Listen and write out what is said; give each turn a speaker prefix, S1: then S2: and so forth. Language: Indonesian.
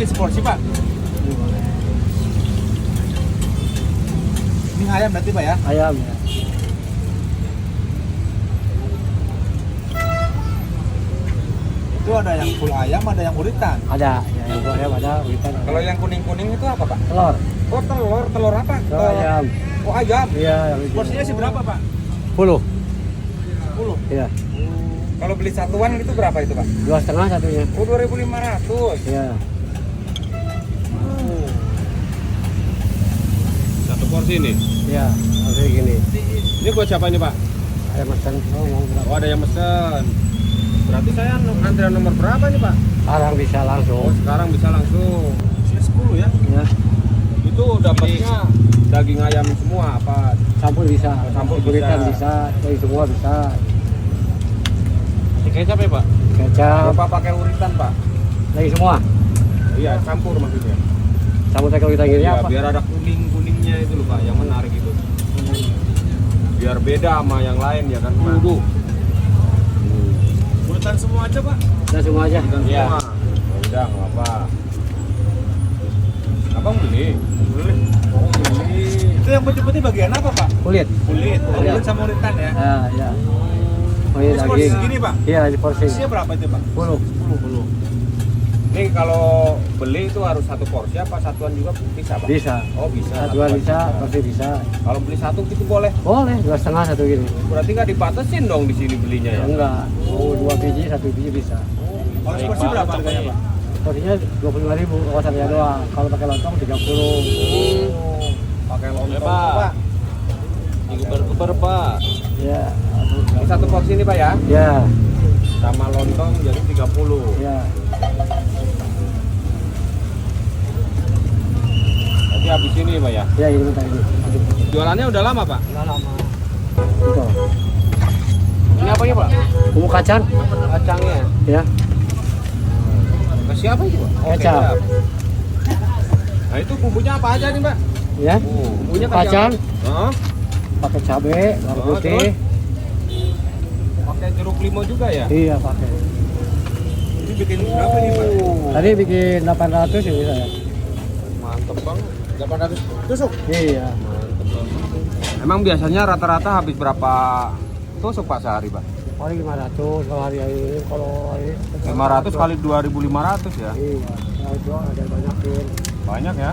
S1: sedikit seporsi Pak. Ini ayam berarti Pak ya?
S2: Ayam ya.
S1: Itu ada yang full ayam, ada yang uritan.
S2: Ada, ya, yang buat ayam ada, uritan.
S3: Kalau yang kuning-kuning itu apa Pak?
S2: Telur.
S3: Oh telur, telur apa?
S2: Telur ayam.
S3: Oh ayam.
S2: Iya, yang itu.
S1: Porsinya sih berapa Pak?
S2: 10.
S1: 10.
S2: Iya.
S3: Kalau beli satuan itu berapa itu Pak?
S2: 2,5 satunya.
S3: Oh 2.500.
S2: Iya.
S4: Satu porsi ini.
S2: Iya, harus gini.
S4: Ini buat siapa ini Pak?
S2: Ayam makan. Oh, mau berapa?
S4: Oh ada yang mesen. Berarti saya antrian nomor berapa nih Pak?
S2: Sekarang bisa
S4: Oh
S2: langsung.
S4: sekarang bisa langsung.
S1: Porsinya 10 ya?
S2: Ya.
S4: Itu dapatnya daging ayam semua apa?
S2: Campur bisa.
S4: Campur bisa.
S2: Uritan bisa, dari semua bisa.
S4: Ini kecap ya Pak?
S2: Kecap,
S3: Apa pakai uritan Pak?
S2: dari semua.
S4: Iya campur maksudnya.
S2: Campur kalau kita gini
S4: Iya
S2: apa?
S4: biar ada kuning-kuningnya itu loh Pak yang menarik itu. Biar beda sama yang lain ya kan Pak?
S1: Uritan semua aja Pak.
S2: Udah semua aja.
S4: Dan
S2: Iya.
S4: semua. Ya udah nggak apa. Abang beli?
S1: Beli.
S4: Oh beli.
S1: Itu yang putih-putih bagian apa Pak?
S2: Kulit.
S1: Kulit. Oh, kulit sama uritan ya?
S2: Ya, ya. Oh iya,
S1: Ini porsi
S2: daging.
S1: segini Pak?
S2: Iya, di porsi.
S1: Porsinya berapa itu Pak?
S2: 10.
S1: 10.
S4: Ini kalau beli itu harus satu porsi apa satuan juga bisa Pak?
S2: Bisa.
S4: Oh bisa.
S2: Satuan bisa, porsi bisa.
S4: Kalau beli satu gitu boleh.
S2: Boleh, 2,5 satu gini.
S4: Berarti nggak dibatasin dong di sini belinya ya?
S2: Enggak. Oh, 2 biji, 1 biji bisa.
S1: Kalau
S4: Baik
S1: porsi
S4: banget
S1: berapa harganya Pak?
S2: Porsinya 25.000 kalau satunya doang. Kalau pakai lontong 30.
S4: Oh, pakai lontong
S3: Ya, Pak.
S4: Pak. Dikuber-kuber Pak.
S2: Ya.
S4: Ini satu porsi ini Pak ya?
S2: Ya,
S4: Sama lontong jadi 30.
S2: ya.
S4: Berarti habis ini Pak ya?
S2: Ya, ini minta ini.
S4: Jualannya udah lama Pak?
S2: Enggak lama. Itu.
S4: Ini apanya Pak?
S2: Bumbu kacang.
S4: Kacangnya.
S2: Ya.
S4: Ke siapa itu Pak? Oh,
S2: Kecap.
S4: kecap. Nah itu bumbunya apa aja nih Pak?
S2: Ya.
S4: Bumbunya
S2: Kacang.
S4: Hah?
S2: Pakai cabai, bawang
S4: Oh,
S2: putih.
S4: terus? Pakai jeruk limau juga ya?
S2: Iya, pakai.
S1: Ini bikin berapa nih Pak?
S2: Tadi bikin 800 ini saya.
S4: Mantep banget. 800 tusuk.
S2: Iya.
S4: Mantep banget. Emang biasanya rata-rata habis berapa tusuk Pak sehari Pak?
S2: Paling 500 kalau hari ini, kalau hari
S4: 500 kali 2.500 ya?
S2: Iya, kalau jual ada banyakin.
S4: Banyak ya?